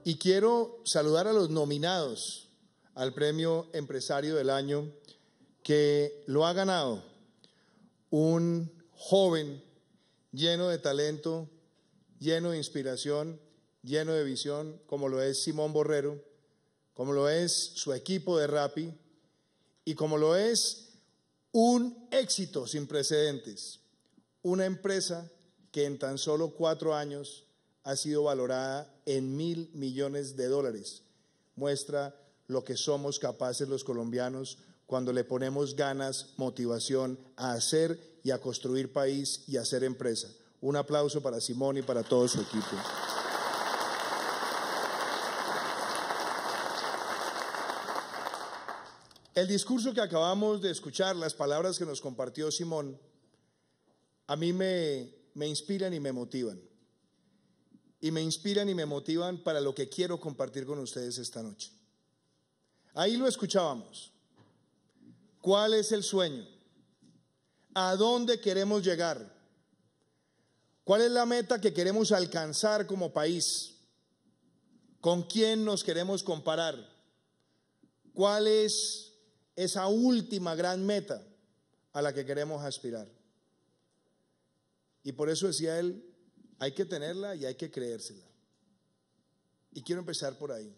Y quiero saludar a los nominados al Premio Empresario del Año, que lo ha ganado un joven lleno de talento, lleno de inspiración, lleno de visión, como lo es Simón Borrero, como lo es su equipo de Rappi y como lo es un éxito sin precedentes, una empresa que en tan solo 4 años ha sido valorada en $1.000 millones. Muestra lo que somos capaces los colombianos cuando le ponemos ganas, motivación a hacer y a construir país y a hacer empresa. Un aplauso para Simón y para todo su equipo. El discurso que acabamos de escuchar, las palabras que nos compartió Simón, a mí me inspiran y me motivan. Y me inspiran y me motivan para lo que quiero compartir con ustedes esta noche. Ahí lo escuchábamos. ¿Cuál es el sueño? ¿A dónde queremos llegar? ¿Cuál es la meta que queremos alcanzar como país? ¿Con quién nos queremos comparar? ¿Cuál es esa última gran meta a la que queremos aspirar? Y por eso decía él, hay que tenerla y hay que creérsela. Y quiero empezar por ahí.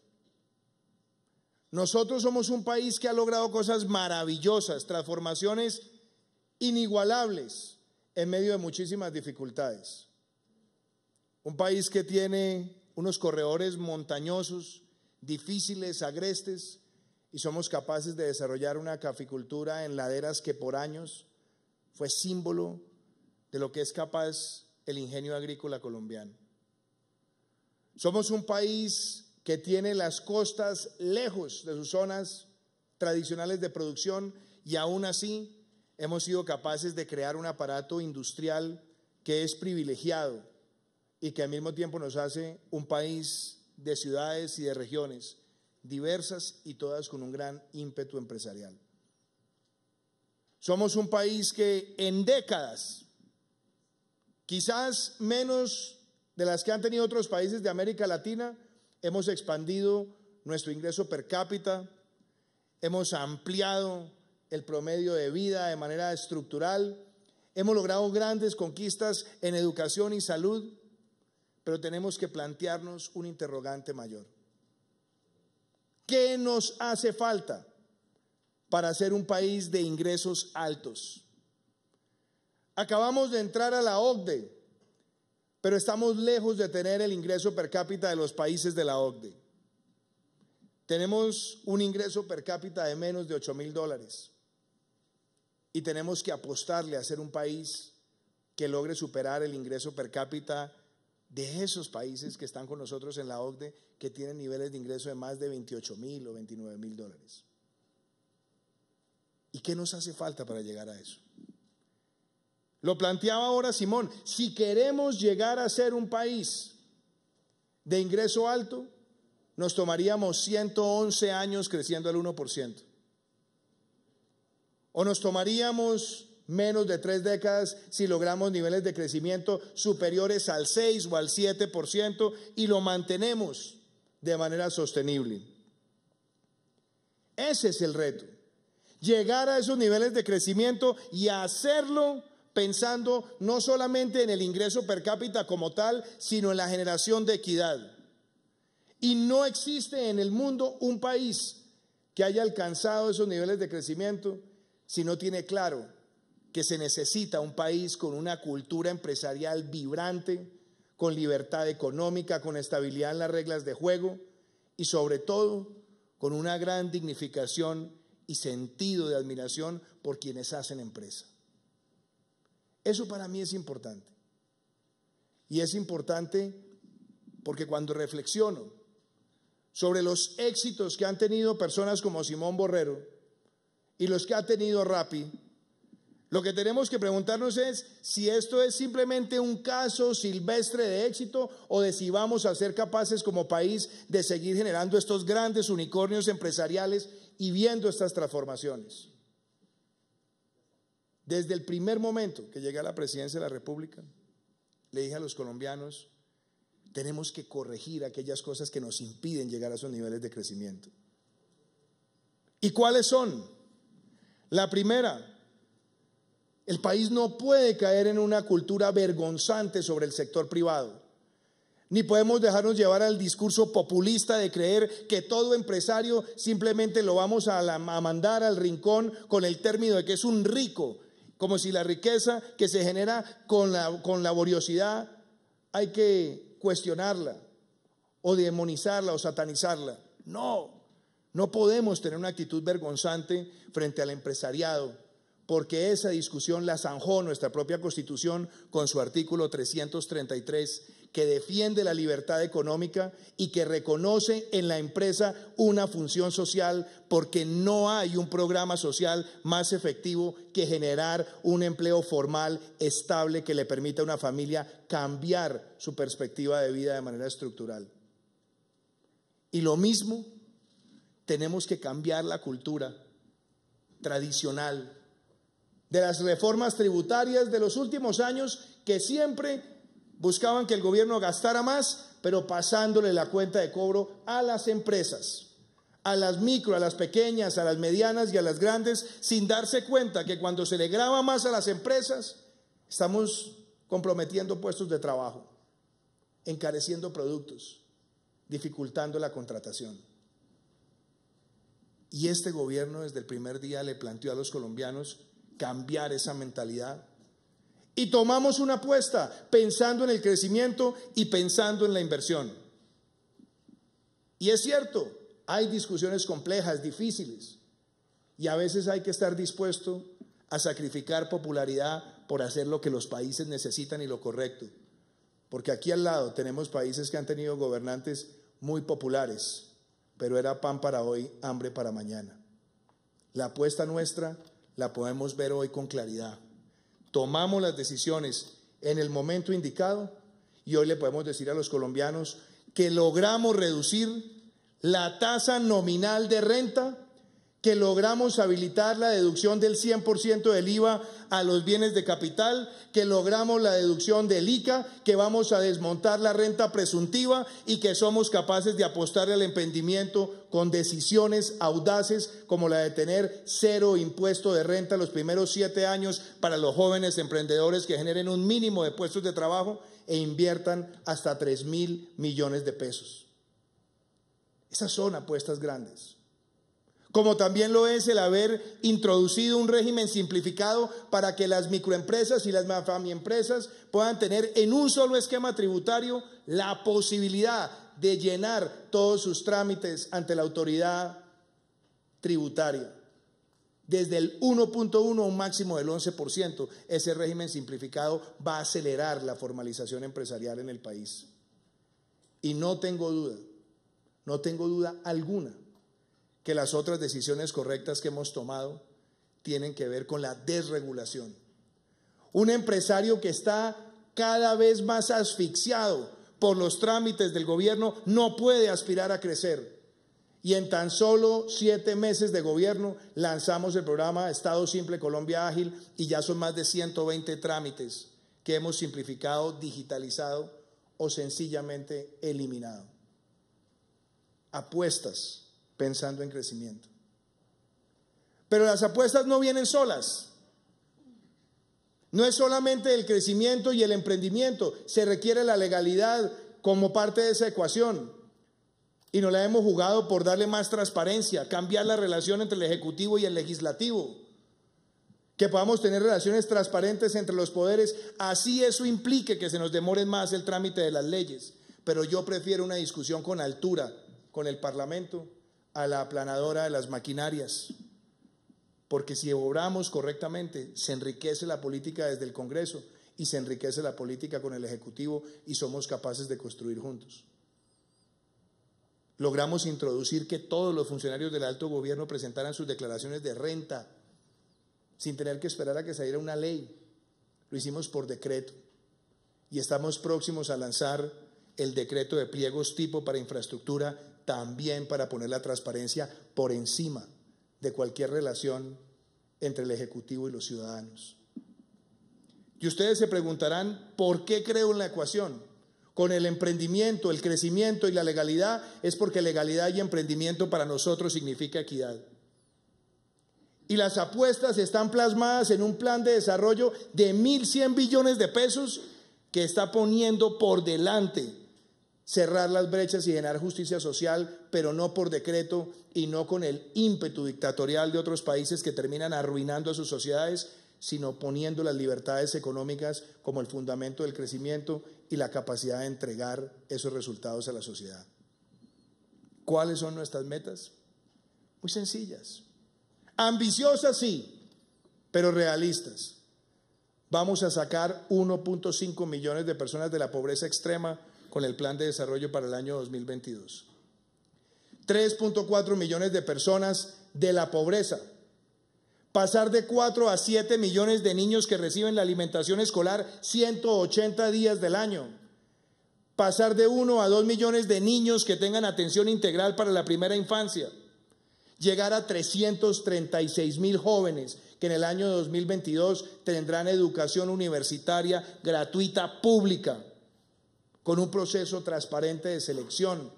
Nosotros somos un país que ha logrado cosas maravillosas, transformaciones inigualables en medio de muchísimas dificultades. Un país que tiene unos corredores montañosos, difíciles, agrestes, y somos capaces de desarrollar una caficultura en laderas que por años fue símbolo de lo que es capaz el ingenio agrícola colombiano. Somos un país que tiene las costas lejos de sus zonas tradicionales de producción y aún así hemos sido capaces de crear un aparato industrial que es privilegiado y que al mismo tiempo nos hace un país de ciudades y de regiones diversas y todas con un gran ímpetu empresarial. Somos un país que en décadas, quizás menos de las que han tenido otros países de América Latina, hemos expandido nuestro ingreso per cápita, hemos ampliado el promedio de vida de manera estructural, hemos logrado grandes conquistas en educación y salud, pero tenemos que plantearnos un interrogante mayor. ¿Qué nos hace falta para ser un país de ingresos altos? Acabamos de entrar a la OCDE, pero estamos lejos de tener el ingreso per cápita de los países de la OCDE. Tenemos un ingreso per cápita de menos de $8.000 y tenemos que apostarle a ser un país que logre superar el ingreso per cápita de esos países que están con nosotros en la OCDE, que tienen niveles de ingreso de más de $28.000 o $29.000. ¿Y qué nos hace falta para llegar a eso? Lo planteaba ahora Simón, si queremos llegar a ser un país de ingreso alto, nos tomaríamos 111 años creciendo al 1%. O nos tomaríamos menos de 3 décadas si logramos niveles de crecimiento superiores al 6 o al 7% y lo mantenemos de manera sostenible. Ese es el reto, llegar a esos niveles de crecimiento y hacerlo pensando no solamente en el ingreso per cápita como tal, sino en la generación de equidad. Y no existe en el mundo un país que haya alcanzado esos niveles de crecimiento si no tiene claro que se necesita un país con una cultura empresarial vibrante, con libertad económica, con estabilidad en las reglas de juego y sobre todo con una gran dignificación y sentido de admiración por quienes hacen empresa. Eso para mí es importante. Y es importante porque cuando reflexiono sobre los éxitos que han tenido personas como Simón Borrero y los que ha tenido Rappi, Lo que tenemos que preguntarnos es si esto es simplemente un caso silvestre de éxito o de si vamos a ser capaces como país de seguir generando estos grandes unicornios empresariales y viendo estas transformaciones. Desde el primer momento que llegué a la presidencia de la República, le dije a los colombianos, tenemos que corregir aquellas cosas que nos impiden llegar a esos niveles de crecimiento. ¿Y cuáles son? La primera, el país no puede caer en una cultura vergonzante sobre el sector privado, ni podemos dejarnos llevar al discurso populista de creer que todo empresario simplemente lo vamos a mandar al rincón con el término de que es un rico, como si la riqueza que se genera con laboriosidad hay que cuestionarla o demonizarla o satanizarla. No podemos tener una actitud vergonzante frente al empresariado, porque esa discusión la zanjó nuestra propia Constitución con su artículo 333, que defiende la libertad económica y que reconoce en la empresa una función social, porque no hay un programa social más efectivo que generar un empleo formal, estable, que le permita a una familia cambiar su perspectiva de vida de manera estructural. Y lo mismo, tenemos que cambiar la cultura tradicional de las reformas tributarias de los últimos años, que siempre buscaban que el gobierno gastara más, pero pasándole la cuenta de cobro a las empresas, a las micro, a las pequeñas, a las medianas y a las grandes, sin darse cuenta que cuando se le grava más a las empresas, estamos comprometiendo puestos de trabajo, encareciendo productos, dificultando la contratación. Y este gobierno desde el primer día le planteó a los colombianos cambiar esa mentalidad. Y tomamos una apuesta pensando en el crecimiento y pensando en la inversión. Y es cierto, hay discusiones complejas, difíciles, y a veces hay que estar dispuesto a sacrificar popularidad por hacer lo que los países necesitan y lo correcto. Porque aquí al lado tenemos países que han tenido gobernantes muy populares, pero era pan para hoy, hambre para mañana. La apuesta nuestra la podemos ver hoy con claridad. Tomamos las decisiones en el momento indicado y hoy le podemos decir a los colombianos que logramos reducir la tasa nominal de renta, que logramos habilitar la deducción del 100% del IVA a los bienes de capital, que logramos la deducción del ICA, que vamos a desmontar la renta presuntiva y que somos capaces de apostarle al emprendimiento con decisiones audaces como la de tener 0 impuesto de renta los primeros 7 años para los jóvenes emprendedores que generen un mínimo de puestos de trabajo e inviertan hasta 3.000 millones de pesos. Esas son apuestas grandes. Como también lo es el haber introducido un régimen simplificado para que las microempresas y las mafamiempresas puedan tener en un solo esquema tributario la posibilidad de llenar todos sus trámites ante la autoridad tributaria. Desde el 1.1 a un máximo del 11%, ese régimen simplificado va a acelerar la formalización empresarial en el país. Y no tengo duda alguna, que las otras decisiones correctas que hemos tomado tienen que ver con la desregulación. Un empresario que está cada vez más asfixiado por los trámites del gobierno no puede aspirar a crecer. Y en tan solo 7 meses de gobierno lanzamos el programa Estado Simple Colombia Ágil y ya son más de 120 trámites que hemos simplificado, digitalizado o sencillamente eliminado. Apuestas pensando en crecimiento. Pero las apuestas no vienen solas. No es solamente el crecimiento y el emprendimiento, se requiere la legalidad como parte de esa ecuación. Y nos la hemos jugado por darle más transparencia, cambiar la relación entre el Ejecutivo y el Legislativo, que podamos tener relaciones transparentes entre los poderes, así eso implique que se nos demore más el trámite de las leyes. Pero yo prefiero una discusión con altura con el Parlamento a la aplanadora de las maquinarias, porque si obramos correctamente se enriquece la política desde el Congreso y se enriquece la política con el Ejecutivo y somos capaces de construir juntos. Logramos introducir que todos los funcionarios del alto gobierno presentaran sus declaraciones de renta sin tener que esperar a que saliera una ley. Lo hicimos por decreto y estamos próximos a lanzar el decreto de pliegos tipo para infraestructura, también para poner la transparencia por encima de cualquier relación entre el Ejecutivo y los ciudadanos. Y ustedes se preguntarán, ¿por qué creo en la ecuación? Con el emprendimiento, el crecimiento y la legalidad, es porque legalidad y emprendimiento para nosotros significa equidad. Y las apuestas están plasmadas en un plan de desarrollo de 1.100 billones de pesos que está poniendo por delante cerrar las brechas y generar justicia social, pero no por decreto y no con el ímpetu dictatorial de otros países que terminan arruinando a sus sociedades, sino poniendo las libertades económicas como el fundamento del crecimiento y la capacidad de entregar esos resultados a la sociedad. ¿Cuáles son nuestras metas? Muy sencillas. Ambiciosas, sí, pero realistas. Vamos a sacar 1.5 millones de personas de la pobreza extrema con el plan de desarrollo para el año 2022. 3.4 millones de personas de la pobreza. Pasar de 4 a 7 millones de niños que reciben la alimentación escolar 180 días del año. Pasar de 1 a 2 millones de niños que tengan atención integral para la primera infancia. Llegar a 336.000 jóvenes que en el año 2022 tendrán educación universitaria gratuita pública, con un proceso transparente de selección.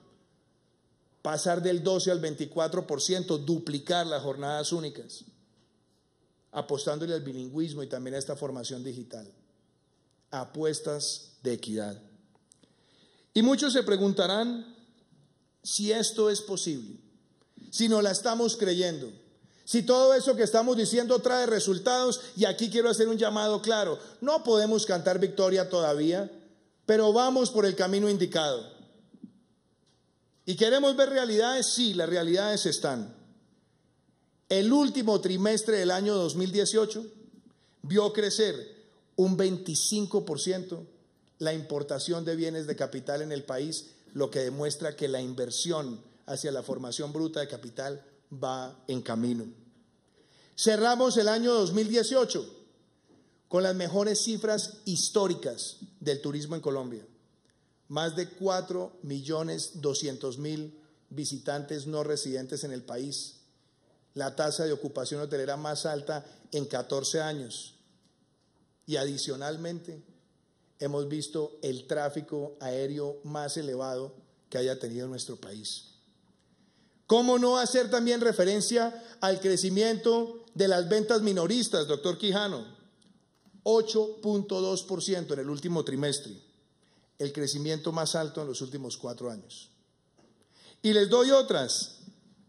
Pasar del 12 al 24%, duplicar las jornadas únicas, apostándole al bilingüismo y también a esta formación digital. Apuestas de equidad. Y muchos se preguntarán si esto es posible, si no la estamos creyendo, si todo eso que estamos diciendo trae resultados. Y aquí quiero hacer un llamado claro: no podemos cantar victoria todavía, pero vamos por el camino indicado. ¿Y queremos ver realidades? Sí, las realidades están. El último trimestre del año 2018 vio crecer un 25% la importación de bienes de capital en el país, lo que demuestra que la inversión hacia la formación bruta de capital va en camino. Cerramos el año 2018 con las mejores cifras históricas del turismo en Colombia. Más de 4.200.000 visitantes no residentes en el país. La tasa de ocupación hotelera más alta en 14 años. Y adicionalmente, hemos visto el tráfico aéreo más elevado que haya tenido nuestro país. ¿Cómo no hacer también referencia al crecimiento de las ventas minoristas, doctor Quijano? 8.2% en el último trimestre, el crecimiento más alto en los últimos 4 años. Y les doy otras.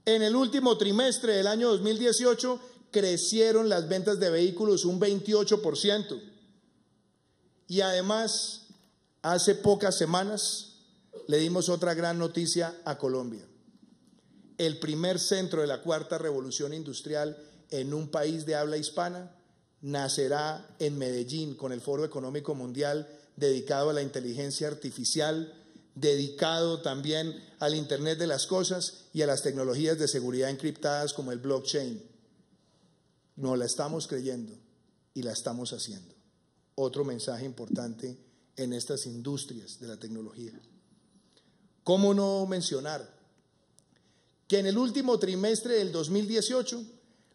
En el último trimestre del año 2018 crecieron las ventas de vehículos un 28%. Y además, hace pocas semanas le dimos otra gran noticia a Colombia. El primer centro de la cuarta revolución industrial en un país de habla hispana nacerá en Medellín, con el Foro Económico Mundial dedicado a la inteligencia artificial, dedicado también al Internet de las cosas y a las tecnologías de seguridad encriptadas como el blockchain. No la estamos creyendo y la estamos haciendo. Otro mensaje importante en estas industrias de la tecnología. ¿Cómo no mencionar que en el último trimestre del 2018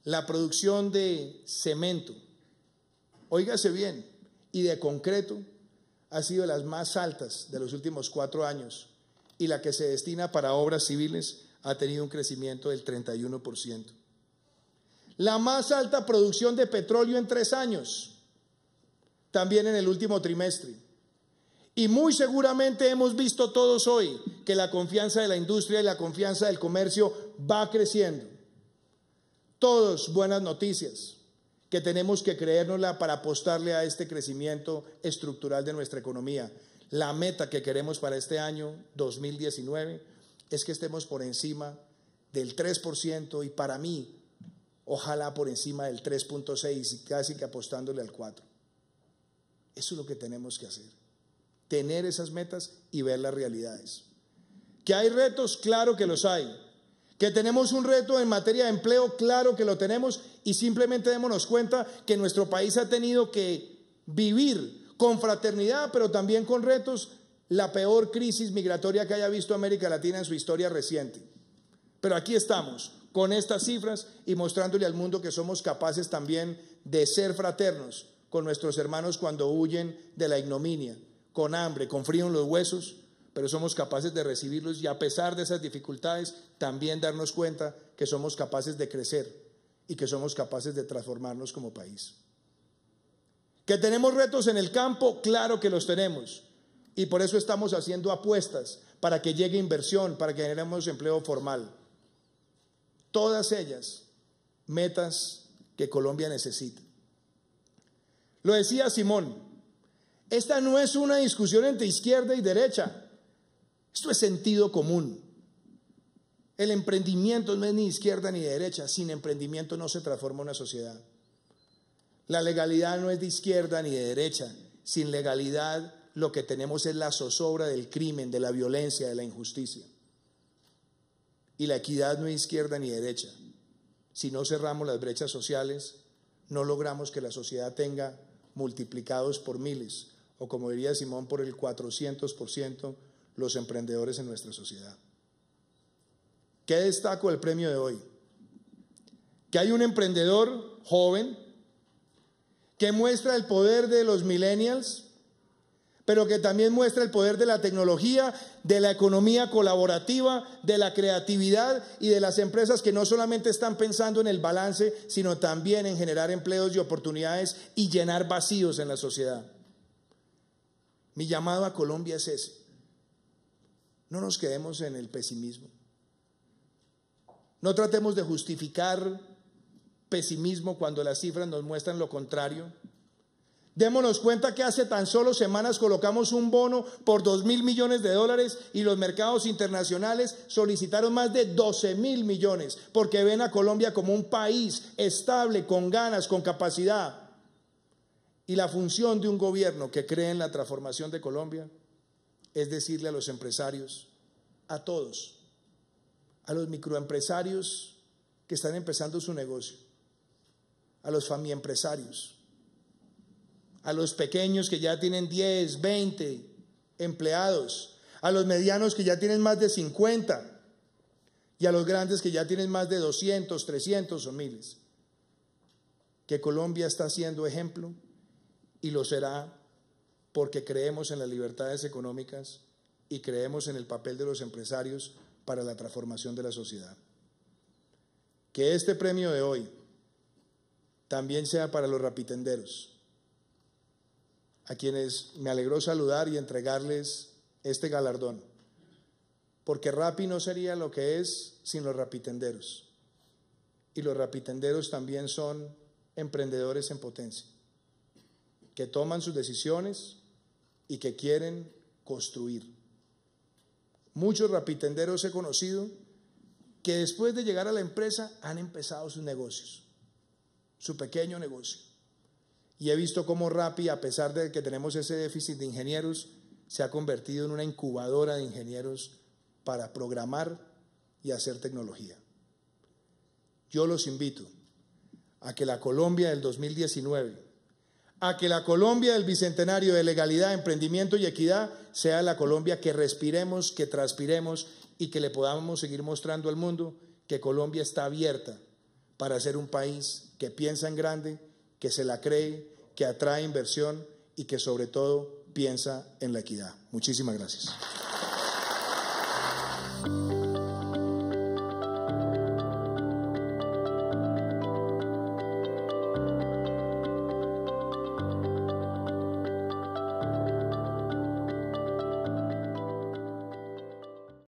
la producción de cemento, óigase bien, y de concreto ha sido de las más altas de los últimos 4 años, y la que se destina para obras civiles ha tenido un crecimiento del 31%. La más alta producción de petróleo en 3 años, también en el último trimestre. Y muy seguramente hemos visto todos hoy que la confianza de la industria y la confianza del comercio va creciendo. Todos buenas noticias que tenemos que creérnosla para apostarle a este crecimiento estructural de nuestra economía. La meta que queremos para este año 2019 es que estemos por encima del 3% y para mí, ojalá por encima del 3.6 y casi que apostándole al 4%. Eso es lo que tenemos que hacer. Tener esas metas y ver las realidades. ¿Que hay retos? Claro que los hay. Que tenemos un reto en materia de empleo, claro que lo tenemos, y simplemente démonos cuenta que nuestro país ha tenido que vivir con fraternidad, pero también con retos, la peor crisis migratoria que haya visto América Latina en su historia reciente. Pero aquí estamos, con estas cifras y mostrándole al mundo que somos capaces también de ser fraternos con nuestros hermanos cuando huyen de la ignominia, con hambre, con frío en los huesos, pero somos capaces de recibirlos y a pesar de esas dificultades también darnos cuenta que somos capaces de crecer y que somos capaces de transformarnos como país. ¿Que tenemos retos en el campo? Claro que los tenemos y por eso estamos haciendo apuestas para que llegue inversión, para que generemos empleo formal. Todas ellas metas que Colombia necesita. Lo decía Simón, esta no es una discusión entre izquierda y derecha. Esto es sentido común. El emprendimiento no es ni izquierda ni de derecha. Sin emprendimiento no se transforma una sociedad. La legalidad no es de izquierda ni de derecha. Sin legalidad lo que tenemos es la zozobra del crimen, de la violencia, de la injusticia. Y la equidad no es izquierda ni derecha. Si no cerramos las brechas sociales, no logramos que la sociedad tenga multiplicados por miles, o como diría Simón, por el 400%, los emprendedores en nuestra sociedad. ¿Qué destaco del premio de hoy? Que hay un emprendedor joven que muestra el poder de los millennials, pero que también muestra el poder de la tecnología, de la economía colaborativa, de la creatividad y de las empresas que no solamente están pensando en el balance, sino también en generar empleos y oportunidades y llenar vacíos en la sociedad. Mi llamado a Colombia es ese. No nos quedemos en el pesimismo. No tratemos de justificar pesimismo cuando las cifras nos muestran lo contrario. Démonos cuenta que hace tan solo semanas colocamos un bono por $2.000 millones y los mercados internacionales solicitaron más de 12.000 millones porque ven a Colombia como un país estable, con ganas, con capacidad. Y la función de un gobierno que cree en la transformación de Colombia es decirle a los empresarios, a todos, a los microempresarios que están empezando su negocio, a los familiempresarios, a los pequeños que ya tienen 10, 20 empleados, a los medianos que ya tienen más de 50 y a los grandes que ya tienen más de 200, 300 o miles. Que Colombia está siendo ejemplo y lo será porque creemos en las libertades económicas y creemos en el papel de los empresarios para la transformación de la sociedad. Que este premio de hoy también sea para los rapitenderos, a quienes me alegró saludar y entregarles este galardón, porque Rappi no sería lo que es sin los rapitenderos, y los rapitenderos también son emprendedores en potencia, que toman sus decisiones y que quieren construir. Muchos rapitenderos he conocido que después de llegar a la empresa han empezado sus negocios, su pequeño negocio. Y he visto cómo Rappi, a pesar de que tenemos ese déficit de ingenieros, se ha convertido en una incubadora de ingenieros para programar y hacer tecnología. Yo los invito a que la Colombia del 2019, a que la Colombia del Bicentenario de legalidad, emprendimiento y equidad sea la Colombia que respiremos, que transpiremos y que le podamos seguir mostrando al mundo que Colombia está abierta para ser un país que piensa en grande, que se la cree, que atrae inversión y que sobre todo piensa en la equidad. Muchísimas gracias.